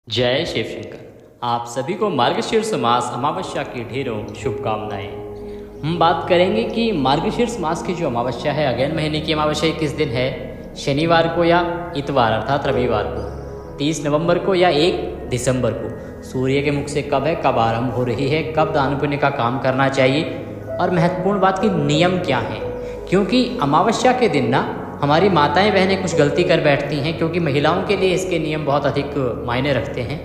जय शिव शंकर। आप सभी को मार्गशीर्ष मास अमावस्या की ढेरों शुभकामनाएं। हम बात करेंगे कि मार्गशीर्ष मास की जो अमावस्या है, अगैन महीने की अमावस्या किस दिन है, शनिवार को या इतवार अर्थात रविवार को, 30 नवंबर को या 1 दिसंबर को, सूर्य के मुख से कब है, कब आरंभ हो रही है, कब दान पुण्य का काम करना चाहिए और महत्वपूर्ण बात की नियम क्या है। क्योंकि अमावस्या के दिन ना हमारी माताएं बहनें कुछ गलती कर बैठती हैं, क्योंकि महिलाओं के लिए इसके नियम बहुत अधिक मायने रखते हैं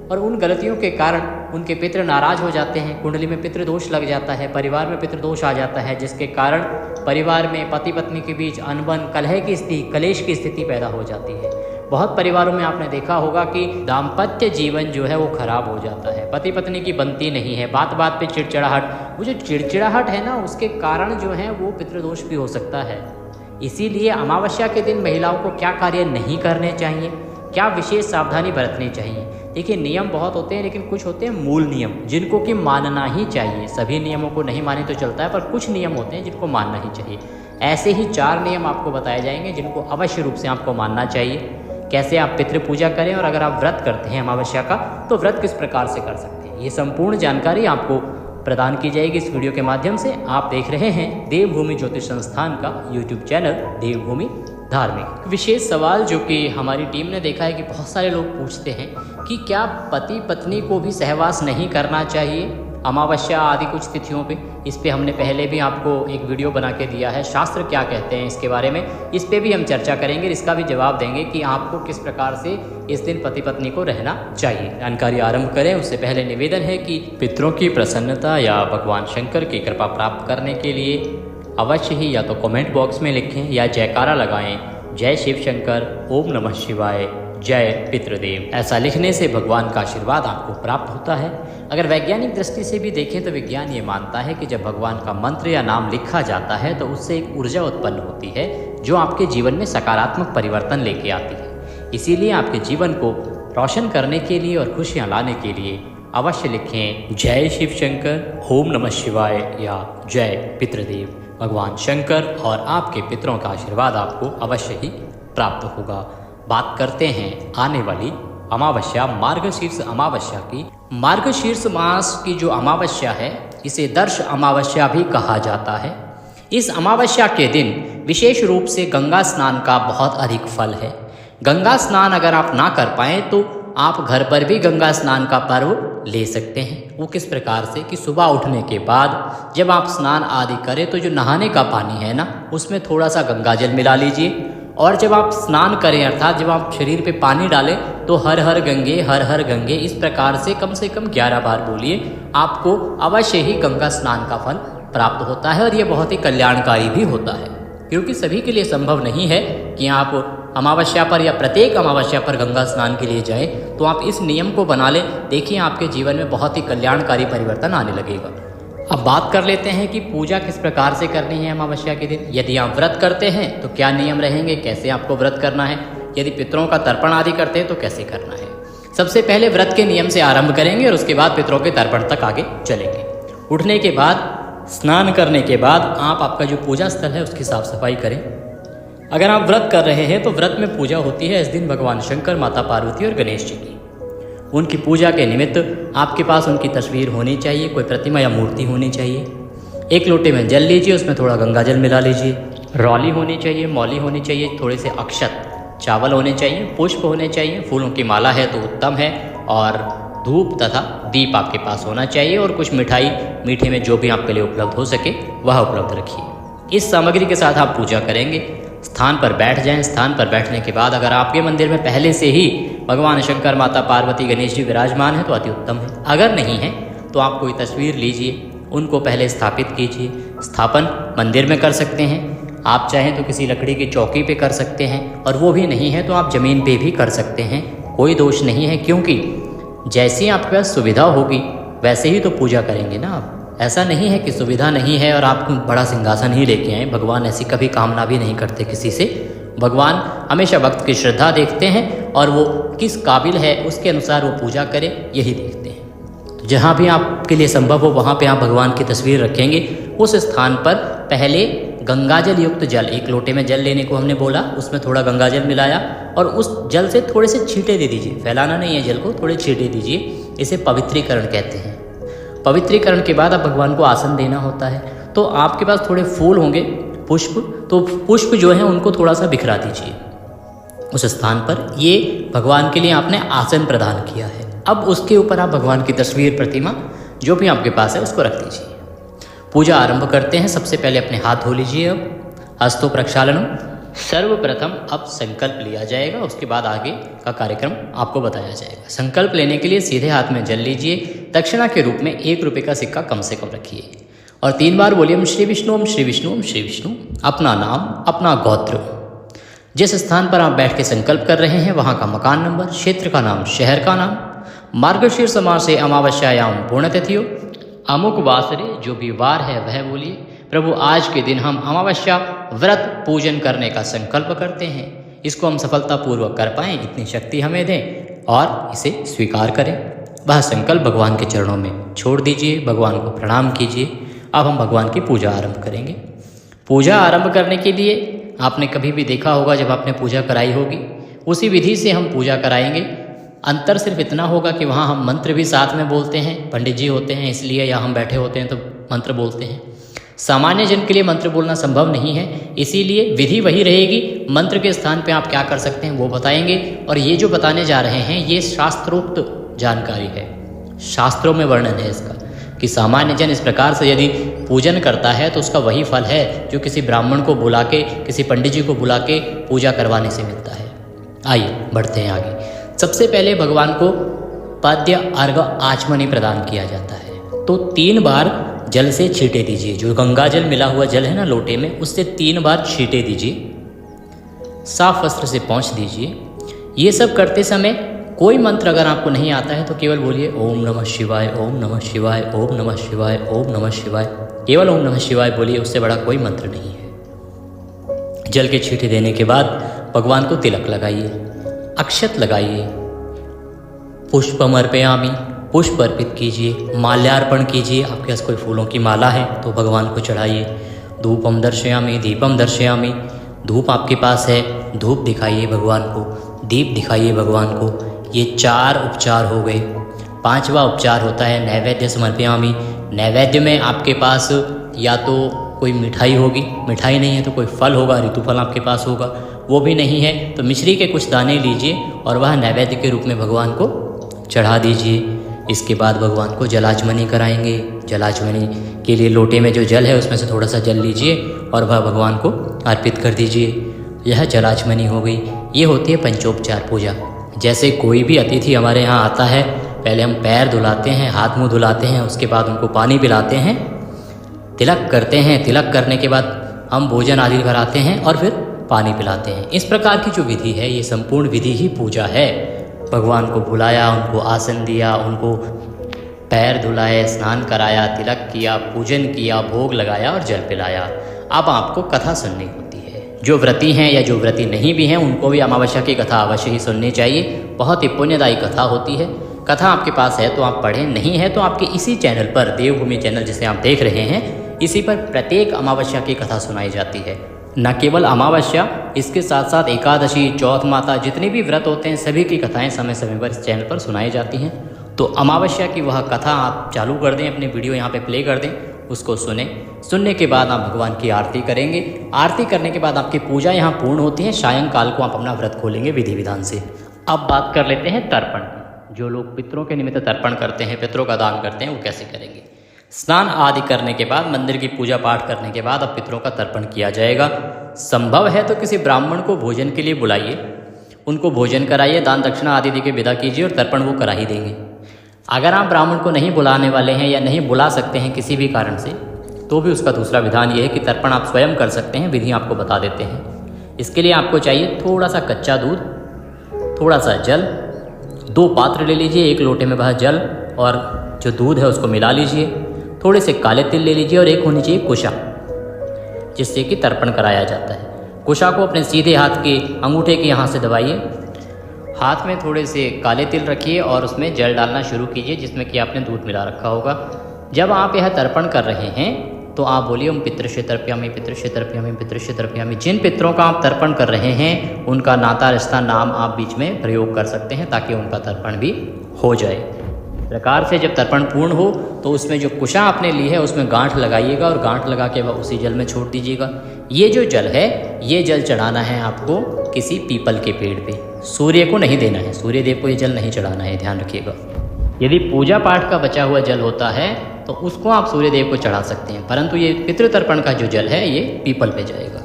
और उन गलतियों के कारण उनके पितृ नाराज हो जाते हैं, कुंडली में पितृदोष लग जाता है, परिवार में पितृदोष आ जाता है, जिसके कारण परिवार में पति पत्नी के बीच अनबन कलह की स्थिति, कलेश की स्थिति पैदा हो जाती है। बहुत परिवारों में आपने देखा होगा कि दाम्पत्य जीवन जो है वो खराब हो जाता है, पति पत्नी की बनती नहीं है, बात बात पे चिड़चिड़ाहट। वो जो चिड़चिड़ाहट है ना, उसके कारण जो है वो पितृदोष भी हो सकता है। इसीलिए अमावस्या के दिन महिलाओं को क्या कार्य नहीं करने चाहिए, क्या विशेष सावधानी बरतनी चाहिए। देखिए, नियम बहुत होते हैं, लेकिन कुछ होते हैं मूल नियम जिनको कि मानना ही चाहिए। सभी नियमों को नहीं माने तो चलता है, पर कुछ नियम होते हैं जिनको मानना ही चाहिए। ऐसे ही 4 नियम आपको बताए जाएंगे जिनको अवश्य रूप से आपको मानना चाहिए। कैसे आप पितृ पूजा करें और अगर आप व्रत करते हैं अमावस्या का तो व्रत किस प्रकार से कर सकते हैं, ये संपूर्ण जानकारी आपको प्रदान की जाएगी इस वीडियो के माध्यम से। आप देख रहे हैं देवभूमि ज्योतिष संस्थान का यूट्यूब चैनल देवभूमि धार्मिक। विशेष सवाल जो कि हमारी टीम ने देखा है कि बहुत सारे लोग पूछते हैं कि क्या पति पत्नी को भी सहवास नहीं करना चाहिए अमावस्या आदि कुछ तिथियों पे। इस पे हमने पहले भी आपको एक वीडियो बना के दिया है, शास्त्र क्या कहते हैं इसके बारे में। इस पे भी हम चर्चा करेंगे, इसका भी जवाब देंगे कि आपको किस प्रकार से इस दिन पति पत्नी को रहना चाहिए। जानकारी आरंभ करें उससे पहले निवेदन है कि पितरों की प्रसन्नता या भगवान शंकर की कृपा प्राप्त करने के लिए अवश्य ही या तो कमेंट बॉक्स में लिखें या जयकारा लगाएं, जय शिव शंकर, ओम नमः शिवाय, जय पितृदेव। ऐसा लिखने से भगवान का आशीर्वाद आपको प्राप्त होता है। अगर वैज्ञानिक दृष्टि से भी देखें तो विज्ञान ये मानता है कि जब भगवान का मंत्र या नाम लिखा जाता है तो उससे एक ऊर्जा उत्पन्न होती है जो आपके जीवन में सकारात्मक परिवर्तन लेके आती है। इसीलिए आपके जीवन को रोशन करने के लिए और खुशियाँ लाने के लिए अवश्य लिखें जय शिव शंकर, ओम नमः शिवाय या जय पितृदेव। भगवान शंकर और आपके पितरों का आशीर्वाद आपको अवश्य ही प्राप्त होगा। बात करते हैं आने वाली अमावस्या मार्गशीर्ष अमावस्या की। मार्गशीर्ष मास की जो अमावस्या है इसे दर्श अमावस्या भी कहा जाता है। इस अमावस्या के दिन विशेष रूप से गंगा स्नान का बहुत अधिक फल है। गंगा स्नान अगर आप ना कर पाएँ तो आप घर पर भी गंगा स्नान का पर्व ले सकते हैं। वो किस प्रकार से कि सुबह उठने के बाद जब आप स्नान आदि करें तो जो नहाने का पानी है ना, उसमें थोड़ा सा गंगा जल मिला लीजिए और जब आप स्नान करें अर्थात जब आप शरीर पे पानी डालें तो हर हर गंगे इस प्रकार से कम 11 बार बोलिए। आपको अवश्य ही गंगा स्नान का फल प्राप्त होता है और ये बहुत ही कल्याणकारी भी होता है, क्योंकि सभी के लिए संभव नहीं है कि आप अमावस्या पर या प्रत्येक अमावस्या पर गंगा स्नान के लिए जाए। तो आप इस नियम को बना लें, देखिए आपके जीवन में बहुत ही कल्याणकारी परिवर्तन आने लगेगा। अब बात कर लेते हैं कि पूजा किस प्रकार से करनी है अमावस्या के दिन। यदि आप व्रत करते हैं तो क्या नियम रहेंगे, कैसे आपको व्रत करना है। यदि पितरों का तर्पण आदि करते हैं तो कैसे करना है। सबसे पहले व्रत के नियम से आरंभ करेंगे और उसके बाद पितरों के तर्पण तक आगे चलेंगे। उठने के बाद, स्नान करने के बाद आप आपका जो पूजा स्थल है उसकी साफ सफाई करें। अगर आप व्रत कर रहे हैं तो व्रत में पूजा होती है इस दिन भगवान शंकर, माता पार्वती और गणेश जी की। उनकी पूजा के निमित्त आपके पास उनकी तस्वीर होनी चाहिए, कोई प्रतिमा या मूर्ति होनी चाहिए। एक लोटे में जल लीजिए, उसमें थोड़ा गंगा जल मिला लीजिए। रौली होनी चाहिए, मौली होनी चाहिए, थोड़े से अक्षत, चावल होने चाहिए, पुष्प होने चाहिए, फूलों की माला है तो उत्तम है, और धूप तथा दीप आपके पास होना चाहिए, और कुछ मिठाई मीठे में जो भी आपके लिए उपलब्ध हो सके वह उपलब्ध रखिए। इस सामग्री के साथ आप पूजा करेंगे। स्थान पर बैठ जाएं। स्थान पर बैठने के बाद अगर आपके मंदिर में पहले से ही भगवान शंकर, माता पार्वती, गणेश जी विराजमान है तो अति उत्तम है। अगर नहीं है तो आप कोई तस्वीर लीजिए, उनको पहले स्थापित कीजिए। स्थापन मंदिर में कर सकते हैं, आप चाहें तो किसी लकड़ी की चौकी पे कर सकते हैं, और वो भी नहीं है तो आप ज़मीन पे भी कर सकते हैं, कोई दोष नहीं है। क्योंकि जैसी आपके पास सुविधा होगी वैसे ही तो पूजा करेंगे ना आप। ऐसा नहीं है कि सुविधा नहीं है और आप बड़ा सिंहासन ही लेके आए। भगवान ऐसी कभी कामना भी नहीं करते किसी से। भगवान हमेशा भक्त की श्रद्धा देखते हैं और वो किस काबिल है उसके अनुसार वो पूजा करे, यही देखते हैं। तो जहाँ भी आपके लिए संभव हो वहाँ पे आप भगवान की तस्वीर रखेंगे। उस स्थान पर पहले गंगाजल युक्त जल, एक लोटे में जल लेने को हमने बोला, उसमें थोड़ा गंगाजल मिलाया और उस जल से थोड़े से छींटे दे दीजिए, फैलाना नहीं है जल को, थोड़े छींटे दीजिए। इसे पवित्रीकरण कहते हैं। पवित्रीकरण के बाद अब भगवान को आसन देना होता है। तो आपके पास थोड़े फूल होंगे, पुष्प, तो पुष्प जो हैं उनको थोड़ा सा बिखरा दीजिए उस स्थान पर। ये भगवान के लिए आपने आसन प्रदान किया है। अब उसके ऊपर आप भगवान की तस्वीर, प्रतिमा जो भी आपके पास है उसको रख दीजिए। पूजा आरंभ करते हैं। सबसे पहले अपने हाथ धो लीजिए। अब हस्तो प्रक्षालनम, सर्वप्रथम अब संकल्प लिया जाएगा, उसके बाद आगे का कार्यक्रम आपको बताया जाएगा। संकल्प लेने के लिए सीधे हाथ में जल लीजिए। दक्षिणा के रूप में 1 रुपये का सिक्का कम से कम रखिए और 3 बार बोलिए ओम श्री विष्णु, ओम श्री विष्णु, ओम श्री विष्णु। अपना नाम, अपना गोत्र, जिस स्थान पर आप बैठ के संकल्प कर रहे हैं वहाँ का मकान नंबर, क्षेत्र का नाम, शहर का नाम, मार्गशीर्ष मास से अमावस्यायाम पुण्यतिथियों, अमुक वासरे, जो भी वार है वह बोलिए। प्रभु आज के दिन हम अमावस्या व्रत पूजन करने का संकल्प करते हैं, इसको हम सफलतापूर्वक कर पाएँ, इतनी शक्ति हमें दें और इसे स्वीकार करें। वह संकल्प भगवान के चरणों में छोड़ दीजिए, भगवान को प्रणाम कीजिए। अब हम भगवान की पूजा आरंभ करेंगे। पूजा आरंभ करने के लिए आपने कभी भी देखा होगा, जब आपने पूजा कराई होगी उसी विधि से हम पूजा कराएंगे। अंतर सिर्फ इतना होगा कि वहाँ हम मंत्र भी साथ में बोलते हैं, पंडित जी होते हैं इसलिए, या हम बैठे होते हैं तो मंत्र बोलते हैं। सामान्य जन के लिए मंत्र बोलना संभव नहीं है, इसीलिए विधि वही रहेगी। मंत्र के स्थान पे आप क्या कर सकते हैं वो बताएंगे। और ये जो बताने जा रहे हैं ये शास्त्रोक्त जानकारी है, शास्त्रों में वर्णन है इसका, कि सामान्य जन इस प्रकार से यदि पूजन करता है तो उसका वही फल है जो किसी ब्राह्मण को बुला के, किसी पंडित जी को बुला के पूजा करवाने से मिलता है। आइए बढ़ते हैं आगे। सबसे पहले भगवान को पाद्य अर्घ आचमनी प्रदान किया जाता है। तो 3 बार जल से छींटे दीजिए, जो गंगा जल मिला हुआ जल है ना लोटे में, उससे 3 बार छींटे दीजिए। साफ वस्त्र से पोंछ दीजिए। ये सब करते समय कोई मंत्र अगर आपको नहीं आता है तो केवल बोलिए ओम नमः शिवाय, ओम नमः शिवाय, ओम नमः शिवाय, ओम नमः शिवाय। केवल ओम नमः शिवाय बोलिए, उससे बड़ा कोई मंत्र नहीं है। जल के छींटे देने के बाद भगवान को तिलक लगाइए, अक्षत लगाइए, पुष्पम अर्पयामि, पुष्प अर्पित कीजिए, माल्यार्पण कीजिए। आपके पास कोई फूलों की माला है तो भगवान को चढ़ाइए। धूपम दर्शयामि, दीपम दर्शयामि, धूप आपके पास है, धूप दिखाइए भगवान को, दीप दिखाइए भगवान को। ये 4 उपचार हो गए। 5वां उपचार होता है नैवेद्य समर्पयामि। नैवेद्य में आपके पास या तो कोई मिठाई होगी, मिठाई नहीं है तो कोई फल होगा, ऋतुफल आपके पास होगा, वो भी नहीं है तो मिश्री के कुछ दाने लीजिए और वह नैवेद्य के रूप में भगवान को चढ़ा दीजिए। इसके बाद भगवान को जलाचमनी कराएंगे। जलाचमनी के लिए लोटे में जो जल है उसमें से थोड़ा सा जल लीजिए और वह भगवान को अर्पित कर दीजिए। यह जलाचमनी हो गई। ये होती है पंचोपचार पूजा। जैसे कोई भी अतिथि हमारे यहाँ आता है, पहले हम पैर धुलाते हैं, हाथ मुंह धुलाते हैं, उसके बाद उनको पानी पिलाते हैं, तिलक करते हैं। तिलक करने के बाद हम भोजन आदि कराते हैं और फिर पानी पिलाते हैं। इस प्रकार की जो विधि है ये संपूर्ण विधि ही पूजा है। भगवान को बुलाया, उनको आसन दिया, उनको पैर धुलाए, स्नान कराया, तिलक किया, पूजन किया, भोग लगाया और जल पिलाया। अब आपको कथा सुननी होती है। जो व्रती हैं या जो व्रती नहीं भी हैं उनको भी अमावस्या की कथा अवश्य ही सुननी चाहिए। बहुत ही पुण्यदायी कथा होती है। कथा आपके पास है तो आप पढ़ें, नहीं है तो आपके इसी चैनल पर, देवभूमि चैनल जिसे आप देख रहे हैं, इसी पर प्रत्येक अमावस्या की कथा सुनाई जाती है। न केवल अमावस्या, इसके साथ साथ एकादशी, चौथ माता, जितने भी व्रत होते हैं सभी की कथाएं समय समय पर इस चैनल पर सुनाई जाती हैं। तो अमावस्या की वह कथा आप चालू कर दें, अपनी वीडियो यहाँ पे प्ले कर दें, उसको सुने। सुनने के बाद आप भगवान की आरती करेंगे। आरती करने के बाद आपकी पूजा यहाँ पूर्ण होती है। सायंकाल को आप अपना व्रत खोलेंगे विधि विधान से। अब बात कर लेते हैं तर्पण की। जो लोग पितरों के निमित्त तर्पण करते हैं, पितरों का दान करते हैं, वो कैसे करेंगे। स्नान आदि करने के बाद, मंदिर की पूजा पाठ करने के बाद अब पितरों का तर्पण किया जाएगा। संभव है तो किसी ब्राह्मण को भोजन के लिए बुलाइए, उनको भोजन कराइए, दान दक्षिणा आदि देके विदा कीजिए और तर्पण वो करा ही देंगे। अगर आप ब्राह्मण को नहीं बुलाने वाले हैं या नहीं बुला सकते हैं किसी भी कारण से, तो भी उसका दूसरा विधान ये है कि तर्पण आप स्वयं कर सकते हैं। विधि आपको बता देते हैं। इसके लिए आपको चाहिए थोड़ा सा कच्चा दूध, थोड़ा सा जल, 2 पात्र ले लीजिए, 1 लोटे में वह जल और जो दूध है उसको मिला लीजिए। थोड़े से काले तिल ले लीजिए और 1 होनी चाहिए कुशा, जिससे कि तर्पण कराया जाता है। कुशा को अपने सीधे हाथ के अंगूठे के यहाँ से दबाइए। हाथ में थोड़े से काले तिल रखिए और उसमें जल डालना शुरू कीजिए जिसमें कि आपने दूध मिला रखा होगा। जब आप यह तर्पण कर रहे हैं तो आप बोलिए ओम पितृश्य तर्पयामि पितृश्य तर्पयामि पितृश्य तर्पयामि। जिन पितरों का आप तर्पण कर रहे हैं उनका नाता रिश्ता नाम आप बीच में प्रयोग कर सकते हैं ताकि उनका तर्पण भी हो जाए। प्रकार से जब तर्पण पूर्ण हो तो उसमें जो कुशा आपने ली है उसमें गांठ लगाइएगा और गांठ लगा के वह उसी जल में छोड़ दीजिएगा। ये जो जल है ये जल चढ़ाना है आपको किसी पीपल के पेड़ पे, सूर्य को नहीं देना है, सूर्य देव को ये जल नहीं चढ़ाना है, ध्यान रखिएगा। यदि पूजा पाठ का बचा हुआ जल होता है तो उसको आप सूर्य देव को चढ़ा सकते हैं, परंतु ये पितृतर्पण का जो जल है ये पीपल पे जाएगा।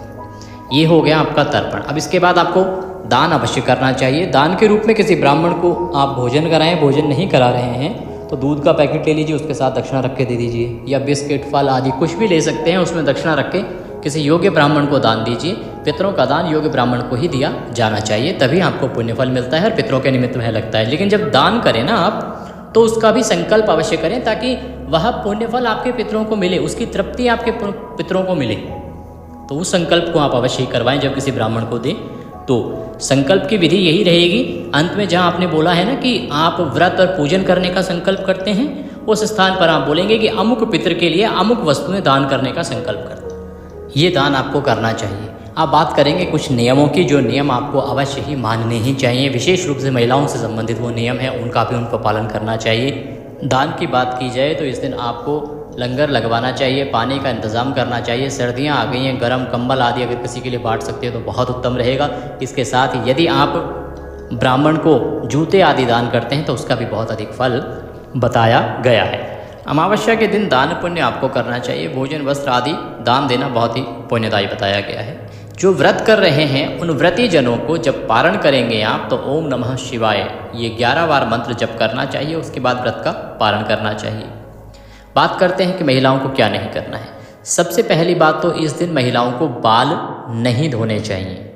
ये हो गया आपका तर्पण। अब इसके बाद आपको दान अवश्य करना चाहिए। दान के रूप में किसी ब्राह्मण को आप भोजन कराएं, भोजन नहीं करा रहे हैं तो दूध का पैकेट ले लीजिए, उसके साथ दक्षिणा रख के दे दीजिए, या बिस्किट फल आदि कुछ भी ले सकते हैं, उसमें दक्षिणा रख के किसी योग्य ब्राह्मण को दान दीजिए। पितरों का दान योग्य ब्राह्मण को ही दिया जाना चाहिए, तभी आपको पुण्यफल मिलता है और पितरों के निमित्त में लगता है। लेकिन जब दान करें ना आप तो उसका भी संकल्प अवश्य करें ताकि वह पुण्यफल आपके पितरों को मिले, उसकी तृप्ति आपके पितरों को मिले। तो उस संकल्प को आप अवश्य ही करवाएं जब किसी ब्राह्मण को दें। तो संकल्प की विधि यही रहेगी। अंत में जहाँ आपने बोला है ना कि आप व्रत और पूजन करने का संकल्प करते हैं, उस स्थान पर आप बोलेंगे कि अमुक पितर के लिए अमुक वस्तुएं दान करने का संकल्प करते हैं। ये दान आपको करना चाहिए। आप बात करेंगे कुछ नियमों की, जो नियम आपको अवश्य ही मानने ही चाहिए। विशेष रूप से महिलाओं से संबंधित वो नियम है, उनका भी उनको पालन करना चाहिए। दान की बात की जाए तो इस दिन आपको लंगर लगवाना चाहिए, पानी का इंतज़ाम करना चाहिए। सर्दियां आ गई हैं, गर्म कंबल आदि अगर किसी के लिए बांट सकते हो तो बहुत उत्तम रहेगा। इसके साथ ही यदि आप ब्राह्मण को जूते आदि दान करते हैं तो उसका भी बहुत अधिक फल बताया गया है। अमावस्या के दिन दान पुण्य आपको करना चाहिए। भोजन वस्त्र आदि दान देना बहुत ही पुण्यदायी बताया गया है। जो व्रत कर रहे हैं उन व्रती जनों को जब पारण करेंगे आप तो ओम नमः शिवाय ये 11 बार मंत्र जप करना चाहिए, उसके बाद व्रत का पारण करना चाहिए। बात करते हैं कि महिलाओं को क्या नहीं करना है। सबसे पहली बात तो इस दिन महिलाओं को बाल नहीं धोने चाहिए।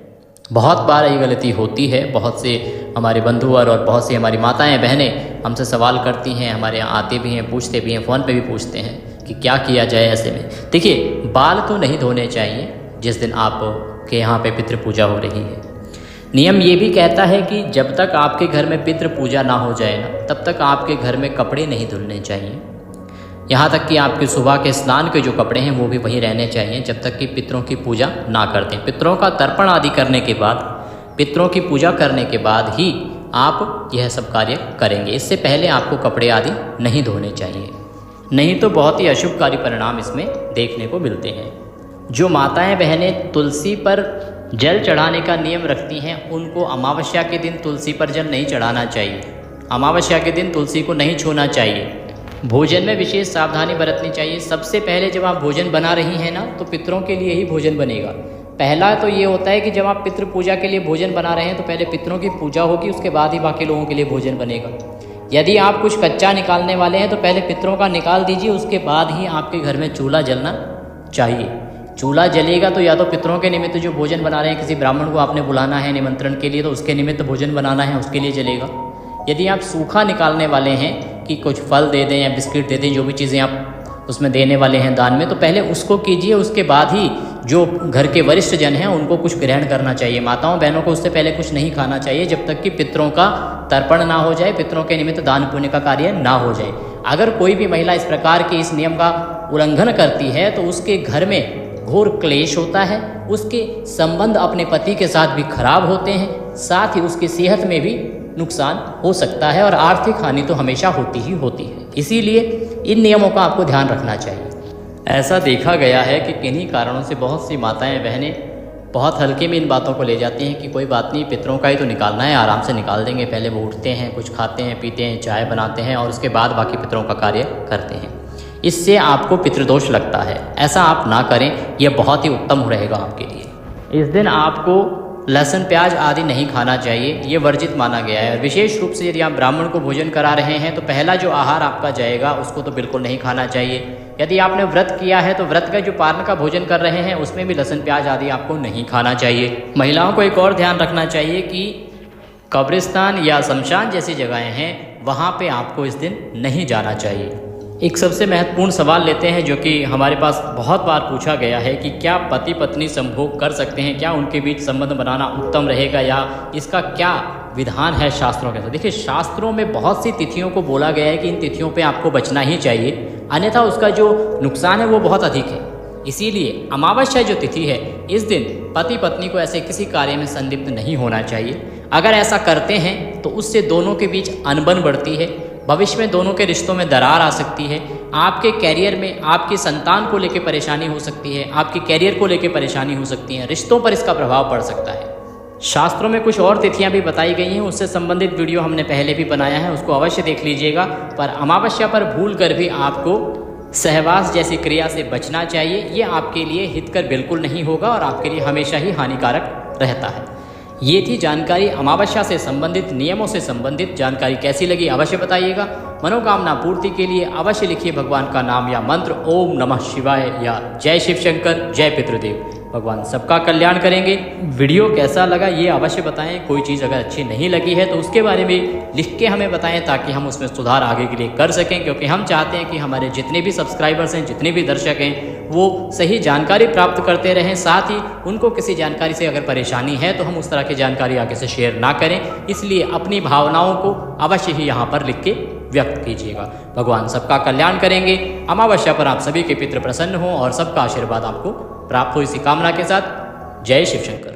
बहुत बार ये गलती होती है, बहुत से हमारे बंधुवर और बहुत सी हमारी माताएं बहनें हमसे सवाल करती हैं, हमारे यहाँ आते भी हैं, पूछते भी हैं, फ़ोन पे भी पूछते हैं कि क्या किया जाए ऐसे में। देखिए, बाल तो नहीं धोने चाहिए जिस दिन आपके यहाँ पे पितृ पूजा हो रही है। नियम ये भी कहता है कि जब तक आपके घर में पितृ पूजा ना हो जाए ना, तब तक आपके घर में कपड़े नहीं धुलने चाहिए। यहाँ तक कि आपके सुबह के स्नान के जो कपड़े हैं वो भी वहीं रहने चाहिए जब तक कि पितरों की पूजा ना करते। पितरों का तर्पण आदि करने के बाद, पितरों की पूजा करने के बाद ही आप यह सब कार्य करेंगे। इससे पहले आपको कपड़े आदि नहीं धोने चाहिए, नहीं तो बहुत ही अशुभकारी परिणाम इसमें देखने को मिलते हैं। जो माताएं बहनें तुलसी पर जल चढ़ाने का नियम रखती हैं उनको अमावस्या के दिन तुलसी पर जल नहीं चढ़ाना चाहिए। अमावस्या के दिन तुलसी को नहीं छूना चाहिए। भोजन में विशेष सावधानी बरतनी चाहिए। सबसे पहले जब आप भोजन बना रही हैं ना तो पितरों के लिए ही भोजन बनेगा। पहला तो ये होता है कि जब आप पितृ पूजा के लिए भोजन बना रहे हैं तो पहले पितरों की पूजा होगी, उसके बाद ही बाकी लोगों के लिए भोजन बनेगा। यदि आप कुछ कच्चा निकालने वाले हैं तो पहले पितरों का निकाल दीजिए, उसके बाद ही आपके घर में चूल्हा जलना चाहिए। चूल्हा जलेगा तो या तो पितरों के निमित्त जो भोजन बना रहे हैं, किसी ब्राह्मण को आपने बुलाना है निमंत्रण के लिए तो उसके निमित्त भोजन बनाना है, उसके लिए जलेगा। यदि आप सूखा निकालने वाले हैं कि कुछ फल दे दें या बिस्किट दे दें, जो भी चीज़ें आप उसमें देने वाले हैं दान में, तो पहले उसको कीजिए, उसके बाद ही जो घर के वरिष्ठ जन हैं उनको कुछ ग्रहण करना चाहिए। माताओं बहनों को उससे पहले कुछ नहीं खाना चाहिए जब तक कि पितरों का तर्पण ना हो जाए, पितरों के निमित्त दान पुण्य का कार्य ना हो जाए। अगर कोई भी महिला इस प्रकार के इस नियम का उल्लंघन करती है तो उसके घर में घोर क्लेश होता है, उसके संबंध अपने पति के साथ भी खराब होते हैं, साथ ही उसकी सेहत में भी नुकसान हो सकता है और आर्थिक हानि तो हमेशा होती ही होती है। इसीलिए इन नियमों का आपको ध्यान रखना चाहिए। ऐसा देखा गया है कि किन्हीं कारणों से बहुत सी माताएं बहनें बहुत हल्के में इन बातों को ले जाती हैं कि कोई बात नहीं, पितरों का ही तो निकालना है, आराम से निकाल देंगे। पहले वो उठते हैं, कुछ खाते हैं, पीते हैं, चाय बनाते हैं और उसके बाद बाकी पितरों का कार्य करते हैं। इससे आपको पितृदोष लगता है। ऐसा आप ना करें, यह बहुत ही उत्तम रहेगा आपके लिए। इस दिन आपको लहसुन प्याज आदि नहीं खाना चाहिए, ये वर्जित माना गया है। विशेष रूप से यदि आप ब्राह्मण को भोजन करा रहे हैं तो पहला जो आहार आपका जाएगा उसको तो बिल्कुल नहीं खाना चाहिए। यदि आपने व्रत किया है तो व्रत का जो पारण का भोजन कर रहे हैं उसमें भी लहसुन प्याज आदि आपको नहीं खाना चाहिए। महिलाओं को एक और ध्यान रखना चाहिए कि कब्रिस्तान या शमशान जैसी जगहें हैं वहाँ पे आपको इस दिन नहीं जाना चाहिए। एक सबसे महत्वपूर्ण सवाल लेते हैं जो कि हमारे पास बहुत बार पूछा गया है कि क्या पति पत्नी संभोग कर सकते हैं, क्या उनके बीच संबंध बनाना उत्तम रहेगा या इसका क्या विधान है शास्त्रों के साथ। देखिए, शास्त्रों में बहुत सी तिथियों को बोला गया है कि इन तिथियों पे आपको बचना ही चाहिए, अन्यथा उसका जो नुकसान है वो बहुत अधिक है। इसीलिए अमावस्या जो तिथि है, इस दिन पति पत्नी को ऐसे किसी कार्य में संलिप्त नहीं होना चाहिए। अगर ऐसा करते हैं तो उससे दोनों के बीच अनबन बढ़ती है, भविष्य में दोनों के रिश्तों में दरार आ सकती है, आपके कैरियर में आपकी संतान को लेकर परेशानी हो सकती है, आपके कैरियर को लेकर परेशानी हो सकती है, रिश्तों पर इसका प्रभाव पड़ सकता है। शास्त्रों में कुछ और तिथियां भी बताई गई हैं, उससे संबंधित वीडियो हमने पहले भी बनाया है, उसको अवश्य देख लीजिएगा। पर अमावस्या पर भूल कर भी आपको सहवास जैसी क्रिया से बचना चाहिए। ये आपके लिए हितकर बिल्कुल नहीं होगा और आपके लिए हमेशा ही हानिकारक रहता है। ये थी जानकारी अमावस्या से संबंधित, नियमों से संबंधित। जानकारी कैसी लगी अवश्य बताइएगा। मनोकामना पूर्ति के लिए अवश्य लिखिए भगवान का नाम या मंत्र, ओम नमः शिवाय या जय शिव शंकर, जय पितृदेव। भगवान सबका कल्याण करेंगे। वीडियो कैसा लगा ये अवश्य बताएं। कोई चीज़ अगर अच्छी नहीं लगी है तो उसके बारे में लिख के हमें बताएं, ताकि हम उसमें सुधार आगे के लिए कर सकें, क्योंकि हम चाहते हैं कि हमारे जितने भी सब्सक्राइबर्स हैं, जितने भी दर्शक हैं, वो सही जानकारी प्राप्त करते रहें। साथ ही उनको किसी जानकारी से अगर परेशानी है तो हम उस तरह की जानकारी आगे से शेयर ना करें। इसलिए अपनी भावनाओं को अवश्य ही यहाँ पर लिख के व्यक्त कीजिएगा। भगवान सबका कल्याण करेंगे। अमावस्या पर आप सभी के पितृ प्रसन्न हों और सबका आशीर्वाद आपको प्राप्त हो, इसी कामना के साथ जय शिव शंकर।